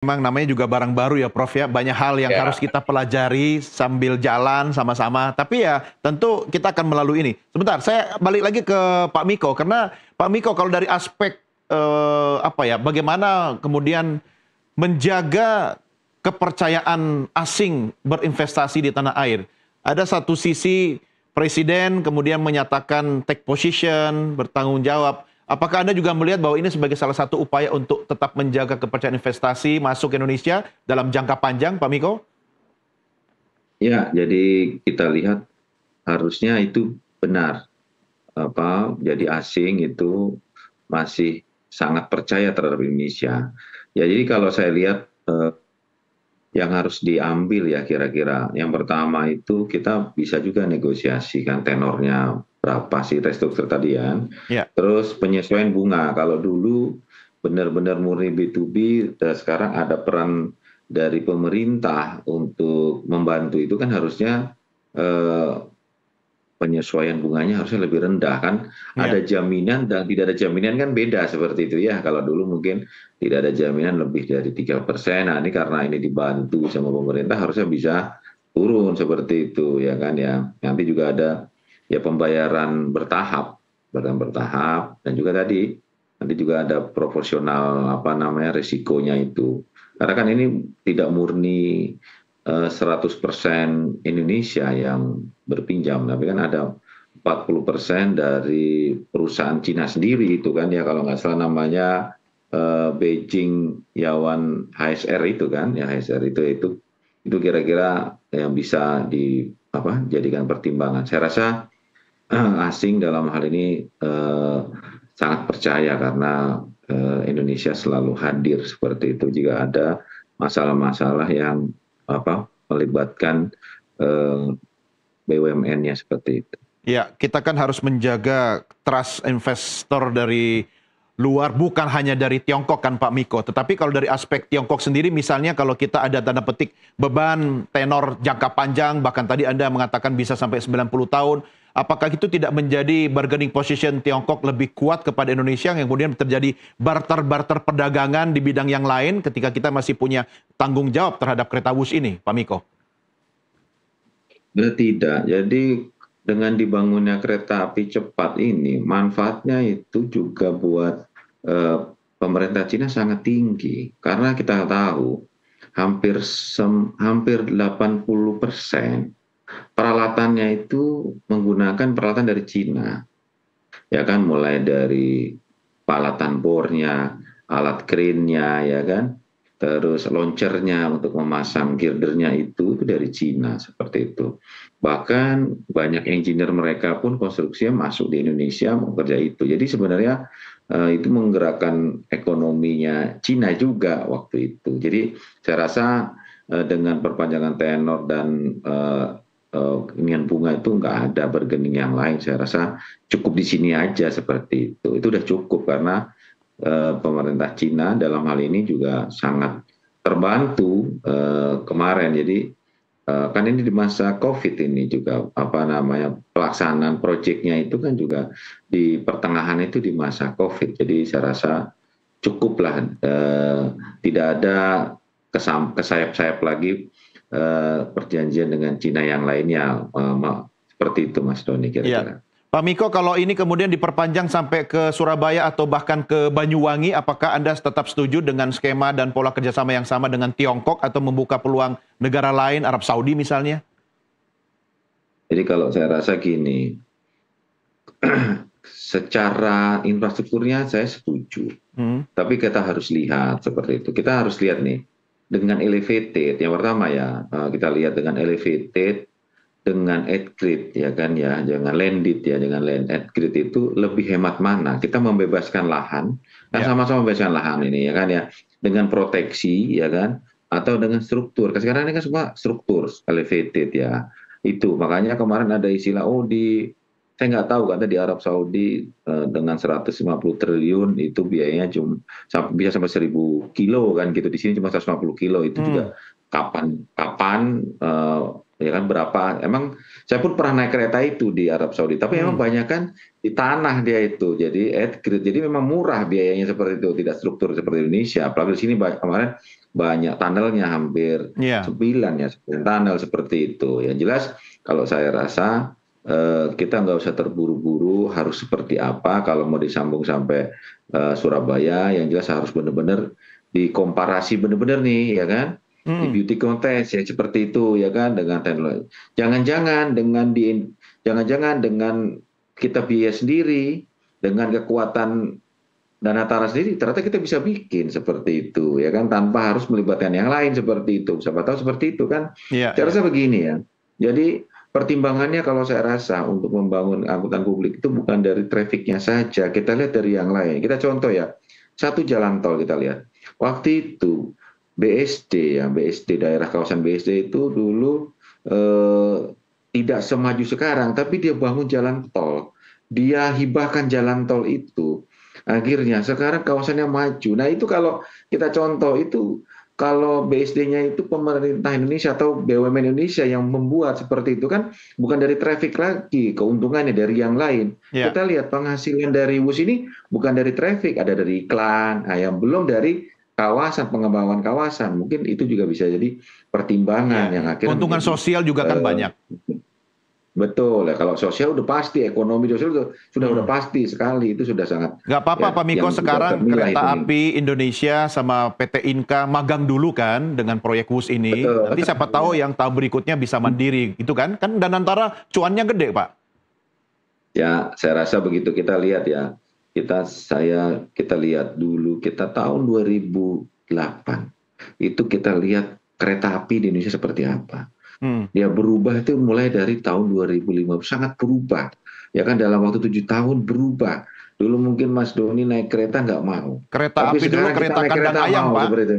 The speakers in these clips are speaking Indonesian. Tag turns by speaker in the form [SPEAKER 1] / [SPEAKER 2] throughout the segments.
[SPEAKER 1] Memang namanya juga barang baru ya Prof ya, banyak hal yang harus
[SPEAKER 2] Ya,
[SPEAKER 1] kita pelajari sambil jalan sama-sama. Tapi ya tentu kita akan melalui ini. Sebentar, saya balik lagi ke Pak Miko karena Pak Miko kalau dari aspek apa ya, bagaimana kemudian menjaga kepercayaan asing berinvestasi di tanah air. Ada satu sisi presiden kemudian menyatakan take position, bertanggung jawab. Apakah Anda juga melihat bahwa ini sebagai salah satu upaya untuk tetap menjaga kepercayaan investasi masuk ke Indonesia dalam jangka panjang, Pak Miko?
[SPEAKER 2] ya, jadi kita lihat harusnya itu benar. Jadi asing itu masih sangat percaya terhadap Indonesia. Ya, jadi kalau saya lihat yang harus diambil ya kira-kira. Yang pertama itu kita bisa juga negosiasikan tenornya berapa sih restruktur tadi ya.
[SPEAKER 1] Ya,
[SPEAKER 2] Terus penyesuaian bunga. Kalau dulu benar-benar murni B2B, sekarang ada peran dari pemerintah untuk membantu itu kan harusnya eh, penyesuaian bunganya harusnya lebih rendah kan.
[SPEAKER 1] ya,
[SPEAKER 2] Ada jaminan dan tidak ada jaminan kan beda seperti itu ya. Kalau dulu mungkin tidak ada jaminan lebih dari 3%. Nah ini karena ini dibantu sama pemerintah harusnya bisa turun seperti itu ya kan ya. Nanti juga ada ya pembayaran bertahap dan juga tadi nanti juga ada proporsional apa namanya risikonya itu. Karena kan ini tidak murni 100% Indonesia yang berpinjam, tapi kan ada 40% dari perusahaan Cina sendiri itu kan ya kalau nggak salah namanya Beijing Yawan HSR itu kan ya HSR itu kira-kira yang bisa jadikan pertimbangan. Saya rasa asing dalam hal ini sangat percaya karena Indonesia selalu hadir seperti itu jika ada masalah-masalah yang melibatkan BUMN-nya seperti itu.
[SPEAKER 1] ya, kita kan harus menjaga trust investor dari luar, bukan hanya dari Tiongkok kan Pak Miko. Tetapi kalau dari aspek Tiongkok sendiri, misalnya kalau kita ada tanda petik beban tenor jangka panjang, bahkan tadi Anda mengatakan bisa sampai 90 tahun, apakah itu tidak menjadi bargaining position Tiongkok lebih kuat kepada Indonesia yang kemudian terjadi barter-barter perdagangan di bidang yang lain ketika kita masih punya tanggung jawab terhadap kereta bus ini, Pak Miko?
[SPEAKER 2] Tidak. Jadi dengan dibangunnya kereta api cepat ini, manfaatnya itu juga buat eh, pemerintah Cina sangat tinggi. Karena kita tahu hampir 80% peralatannya itu menggunakan peralatan dari Cina. Ya kan, mulai dari peralatan bornya, alat krennya, ya kan, terus launchernya untuk memasang girdernya itu dari Cina seperti itu. Bahkan banyak engineer mereka pun konstruksinya masuk di Indonesia bekerja itu. Jadi sebenarnya itu menggerakkan ekonominya Cina juga waktu itu. Jadi saya rasa dengan perpanjangan tenor dan inian bunga itu nggak ada bargaining yang lain. Saya rasa cukup di sini aja seperti itu. Itu udah cukup karena pemerintah Cina dalam hal ini juga sangat terbantu kemarin. Jadi kan ini di masa COVID ini juga apa namanya pelaksanaan proyeknya itu kan juga di pertengahan itu di masa COVID. Jadi saya rasa cukuplah tidak ada kesayap-sayap lagi perjanjian dengan Cina yang lainnya seperti itu Mas Doni
[SPEAKER 1] Iya.
[SPEAKER 2] kira-kira.
[SPEAKER 1] Pak Miko, kalau ini kemudian diperpanjang sampai ke Surabaya atau bahkan ke Banyuwangi, apakah Anda tetap setuju dengan skema dan pola kerjasama yang sama dengan Tiongkok atau membuka peluang negara lain, Arab Saudi misalnya?
[SPEAKER 2] Jadi kalau saya rasa gini, secara infrastrukturnya saya setuju,
[SPEAKER 1] Hmm,
[SPEAKER 2] tapi kita harus lihat seperti itu. Kita harus lihat nih dengan elevated. Yang pertama ya kita lihat dengan elevated dengan at grid ya kan ya, jangan landed ya, dengan land at grid itu lebih hemat mana? Kita membebaskan lahan, kan
[SPEAKER 1] ya.
[SPEAKER 2] sama-sama membebaskan lahan ini ya kan ya, dengan proteksi ya kan, atau dengan struktur. Sekarang ini kan semua struktur elevated ya. Itu makanya kemarin ada istilah saya nggak tahu kata di Arab Saudi dengan 150 triliun itu biayanya cuma bisa sampai 1000 kilo kan gitu. Di sini cuma 150 kilo itu
[SPEAKER 1] Hmm.
[SPEAKER 2] juga kapan kapan Ya kan berapa? Emang saya pun pernah naik kereta itu di Arab Saudi, tapi emang
[SPEAKER 1] Hmm.
[SPEAKER 2] banyak kan di tanah dia itu. Jadi grade, jadi memang murah biayanya seperti itu, tidak struktur seperti Indonesia. Apalagi di sini kemarin banyak tunnelnya hampir
[SPEAKER 1] Iya.
[SPEAKER 2] 9 ya, 9 tunnel seperti itu. Yang jelas kalau saya rasa kita nggak usah terburu-buru harus seperti apa kalau mau disambung sampai Surabaya. Yang jelas harus benar-benar dikomparasi benar-benar nih, ya kan? Di
[SPEAKER 1] Hmm.
[SPEAKER 2] beauty contest ya seperti itu ya kan dengan teknologi. Jangan-jangan dengan kita biaya sendiri, dengan kekuatan dana tara sendiri, ternyata kita bisa bikin seperti itu ya kan tanpa harus melibatkan yang lain seperti itu. Siapa tahu seperti itu kan.
[SPEAKER 1] Iya,
[SPEAKER 2] Saya
[SPEAKER 1] iya.
[SPEAKER 2] rasa begini ya. Jadi pertimbangannya kalau saya rasa untuk membangun angkutan publik itu bukan dari trafiknya saja, kita lihat dari yang lain. Kita contoh ya, satu jalan tol kita lihat. Waktu itu BSD ya, BSD daerah kawasan BSD itu dulu eh, tidak semaju sekarang, tapi dia bangun jalan tol, dia hibahkan jalan tol itu. Akhirnya sekarang kawasannya maju. Nah itu kalau kita contoh itu kalau BSD-nya itu pemerintah Indonesia atau BUMN Indonesia yang membuat seperti itu kan bukan dari traffic lagi, keuntungannya dari yang lain.
[SPEAKER 1] Iya.
[SPEAKER 2] Kita lihat penghasilan dari WUS ini bukan dari traffic, ada dari iklan, nah, yang belum dari kawasan, pengembangan kawasan. Mungkin itu juga bisa jadi
[SPEAKER 1] Iya,
[SPEAKER 2] pertimbangan yang
[SPEAKER 1] iya.
[SPEAKER 2] akhirnya
[SPEAKER 1] Keuntungan
[SPEAKER 2] menjadi
[SPEAKER 1] sosial juga kan
[SPEAKER 2] eh,
[SPEAKER 1] banyak.
[SPEAKER 2] betul ya. Kalau sosial udah pasti, ekonomi sosial sudah udah
[SPEAKER 1] Hmm.
[SPEAKER 2] pasti sekali, itu sudah sangat
[SPEAKER 1] Nggak apa-apa
[SPEAKER 2] ya
[SPEAKER 1] Pak Miko,
[SPEAKER 2] yang sudah
[SPEAKER 1] sekarang
[SPEAKER 2] ternilai itu
[SPEAKER 1] Kereta
[SPEAKER 2] nih.
[SPEAKER 1] Api Indonesia sama PT Inka magang dulu kan dengan proyek WUS ini.
[SPEAKER 2] Betul.
[SPEAKER 1] Nanti siapa tahu yang tahun berikutnya bisa mandiri, gitu kan? Kan Danantara cuannya gede, Pak.
[SPEAKER 2] Ya, saya rasa begitu kita lihat ya. Kita lihat dulu kita tahun 2008. Itu kita lihat kereta api di Indonesia seperti apa.
[SPEAKER 1] Hmm.
[SPEAKER 2] Dia berubah itu mulai dari tahun 2005 sangat berubah. Ya kan dalam waktu 7 tahun berubah. Dulu mungkin Mas Doni naik kereta nggak mau.
[SPEAKER 1] Kereta
[SPEAKER 2] Tapi
[SPEAKER 1] api dulu
[SPEAKER 2] sekarang kita
[SPEAKER 1] kereta
[SPEAKER 2] naik
[SPEAKER 1] kandang
[SPEAKER 2] kereta
[SPEAKER 1] ayam,
[SPEAKER 2] mau
[SPEAKER 1] Pak.
[SPEAKER 2] seperti itu.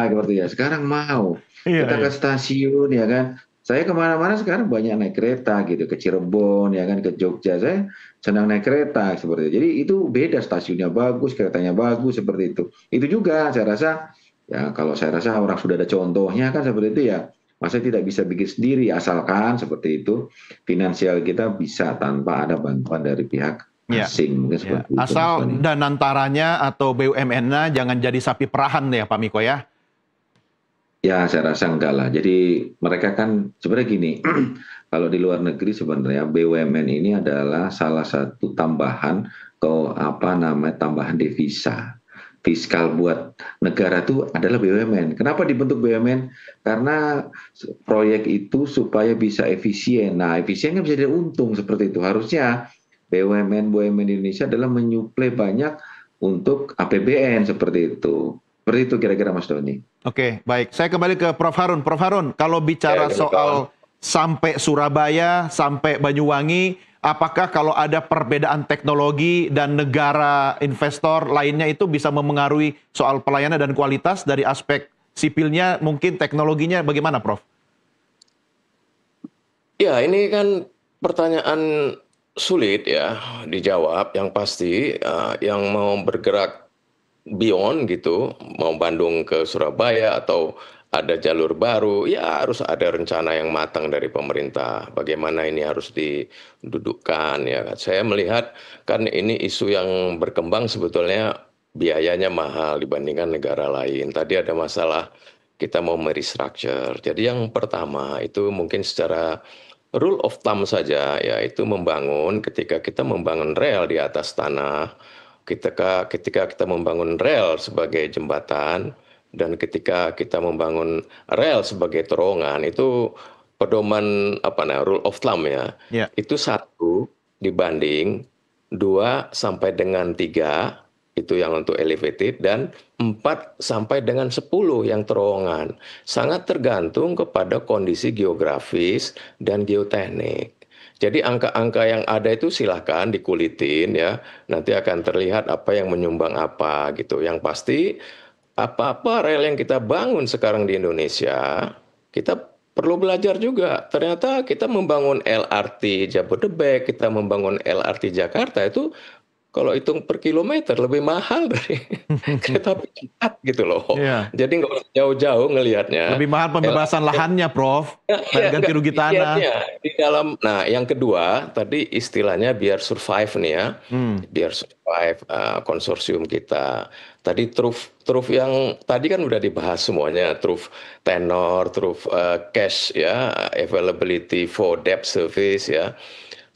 [SPEAKER 2] Seperti ya. Sekarang mau.
[SPEAKER 1] Iya,
[SPEAKER 2] Kita ke
[SPEAKER 1] iya.
[SPEAKER 2] stasiun ya kan. Saya kemana-mana sekarang banyak naik kereta gitu. Ke Cirebon ya kan, ke Jogja. Saya senang naik kereta seperti itu. Jadi itu beda, stasiunnya bagus, keretanya bagus seperti itu. Itu juga saya rasa ya kalau saya rasa orang sudah ada contohnya kan seperti itu ya. Masa tidak bisa bikin sendiri asalkan seperti itu finansial kita bisa tanpa ada bantuan dari pihak
[SPEAKER 1] Iya.
[SPEAKER 2] asing mungkin
[SPEAKER 1] Ya.
[SPEAKER 2] seperti itu Mas
[SPEAKER 1] Asal
[SPEAKER 2] Tony.
[SPEAKER 1] Danantaranya atau BUMN-nya jangan jadi sapi perahan ya, Pak Miko ya.
[SPEAKER 2] Ya, saya rasa enggak lah. Jadi mereka kan sebenarnya gini, kalau di luar negeri sebenarnya BUMN ini adalah salah satu tambahan ke apa namanya tambahan devisa fiskal buat negara itu adalah BUMN. Kenapa dibentuk BUMN? Karena proyek itu supaya bisa efisien. Nah, efisien kan bisa jadi untung seperti itu. Harusnya BUMN Indonesia adalah menyuplai banyak untuk APBN seperti itu. Seperti itu kira-kira Mas Doni.
[SPEAKER 1] Oke, baik. Saya kembali ke Prof. Harun. Prof. Harun, kalau
[SPEAKER 3] Ya,
[SPEAKER 1] bicara
[SPEAKER 3] kawan-kawan.
[SPEAKER 1] soal sampai Surabaya, sampai Banyuwangi, apakah kalau ada perbedaan teknologi dan negara investor lainnya itu bisa memengaruhi soal pelayanan dan kualitas dari aspek sipilnya, mungkin teknologinya bagaimana, Prof?
[SPEAKER 3] Ya, ini kan pertanyaan sulit ya dijawab. Yang pasti yang mau bergerak beyond gitu, mau Bandung ke Surabaya atau ada jalur baru, ya harus ada rencana yang matang dari pemerintah. Bagaimana ini harus didudukkan ya. Saya melihat kan ini isu yang berkembang sebetulnya biayanya mahal dibandingkan negara lain. Tadi ada masalah kita mau merestructure. Jadi yang pertama itu mungkin secara rule of thumb saja, yaitu ketika kita membangun rel di atas tanah, ketika kita membangun rel sebagai jembatan, dan ketika kita membangun rel sebagai terowongan, itu pedoman rule of thumb ya,
[SPEAKER 1] Ya.
[SPEAKER 3] itu 1 dibanding 2 sampai dengan 3, itu yang untuk elevated, dan 4 sampai dengan 10 yang terowongan. Sangat tergantung kepada kondisi geografis dan geoteknik. Jadi angka-angka yang ada itu silahkan dikulitin ya, nanti akan terlihat apa yang menyumbang apa gitu. Yang pasti apa-apa rel yang kita bangun sekarang di Indonesia, kita perlu belajar juga. Ternyata kita membangun LRT Jabodebek, kita membangun LRT Jakarta itu kalau hitung per kilometer lebih mahal dari kereta api cepat gitu loh.
[SPEAKER 1] Iya.
[SPEAKER 3] Jadi nggak usah jauh-jauh ngelihatnya.
[SPEAKER 1] Lebih mahal pembebasan lahannya, Prof.
[SPEAKER 3] Ya,
[SPEAKER 1] Dan
[SPEAKER 3] iya,
[SPEAKER 1] ganti
[SPEAKER 3] enggak,
[SPEAKER 1] rugi tanah.
[SPEAKER 3] di dalam. Nah, yang kedua tadi istilahnya biar survive nih ya, biar survive konsorsium kita. Tadi truf yang tadi kan udah dibahas semuanya, truf tenor, truf cash ya, availability for debt service ya.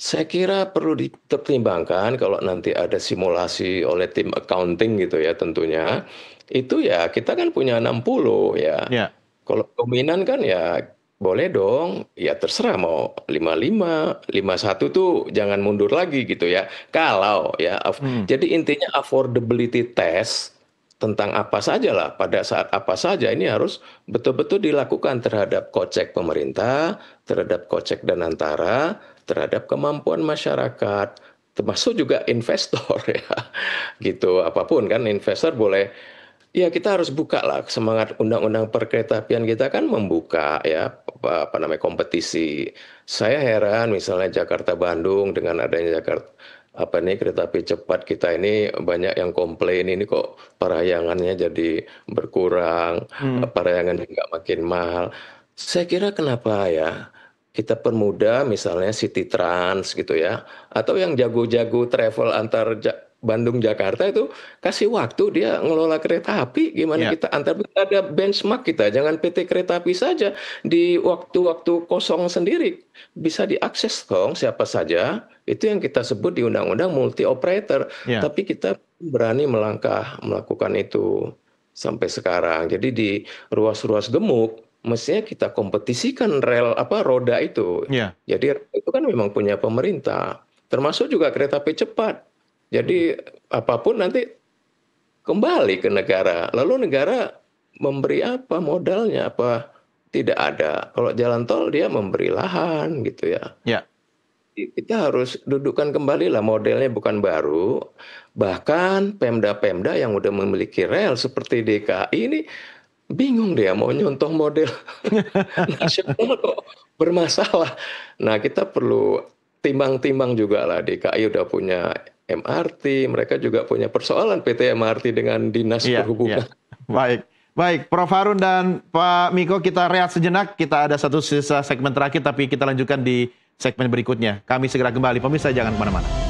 [SPEAKER 3] Saya kira perlu dipertimbangkan kalau nanti ada simulasi oleh tim accounting gitu ya tentunya. Itu ya kita kan punya 60 ya.
[SPEAKER 1] Ya.
[SPEAKER 3] Kalau dominan kan ya boleh dong, ya terserah mau 55, 51 tuh jangan mundur lagi gitu ya. Kalau ya, jadi intinya affordability test tentang apa saja lah, pada saat apa saja ini harus betul-betul dilakukan terhadap kocek pemerintah, terhadap kocek dan antara, terhadap kemampuan masyarakat, termasuk juga investor ya, gitu. Apapun kan investor boleh. Ya kita harus buka lah, semangat undang-undang perkeretaapian kita kan membuka ya apa namanya kompetisi. Saya heran misalnya Jakarta Bandung dengan adanya kereta api cepat kita ini banyak yang komplain ini kok parayangannya jadi berkurang, parayangan juga makin mahal. Saya kira kenapa ya kita permudah misalnya City Trans gitu ya, atau yang jago-jago travel antar Bandung Jakarta itu kasih waktu dia ngelola kereta api, gimana
[SPEAKER 1] Ya.
[SPEAKER 3] kita antar, ada benchmark kita, jangan PT Kereta Api saja, di waktu-waktu kosong sendiri bisa diakses dong siapa saja. Itu yang kita sebut di undang-undang multi operator.
[SPEAKER 1] Ya.
[SPEAKER 3] Tapi kita berani melangkah melakukan itu sampai sekarang. Jadi di ruas-ruas gemuk mestinya kita kompetisikan roda itu.
[SPEAKER 1] Ya.
[SPEAKER 3] Jadi itu kan memang punya pemerintah, termasuk juga kereta api cepat. Jadi apapun nanti kembali ke negara. Lalu negara memberi apa modalnya, apa tidak ada. Kalau jalan tol dia memberi lahan gitu ya.
[SPEAKER 1] Ya.
[SPEAKER 3] Kita harus dudukkan kembali lah, modelnya bukan baru. Bahkan Pemda-Pemda yang udah memiliki rel seperti DKI ini bingung dia mau nyontoh model nasional kok bermasalah. Nah kita perlu timbang-timbang juga lah, DKI udah punya MRT, mereka juga punya persoalan PT MRT dengan Dinas
[SPEAKER 1] Iya,
[SPEAKER 3] Perhubungan.
[SPEAKER 1] iya. Baik, Prof. Harun dan Pak Miko, kita rehat sejenak. Kita ada satu sisa segmen terakhir, tapi kita lanjutkan di segmen berikutnya. Kami segera kembali, pemirsa jangan kemana-mana.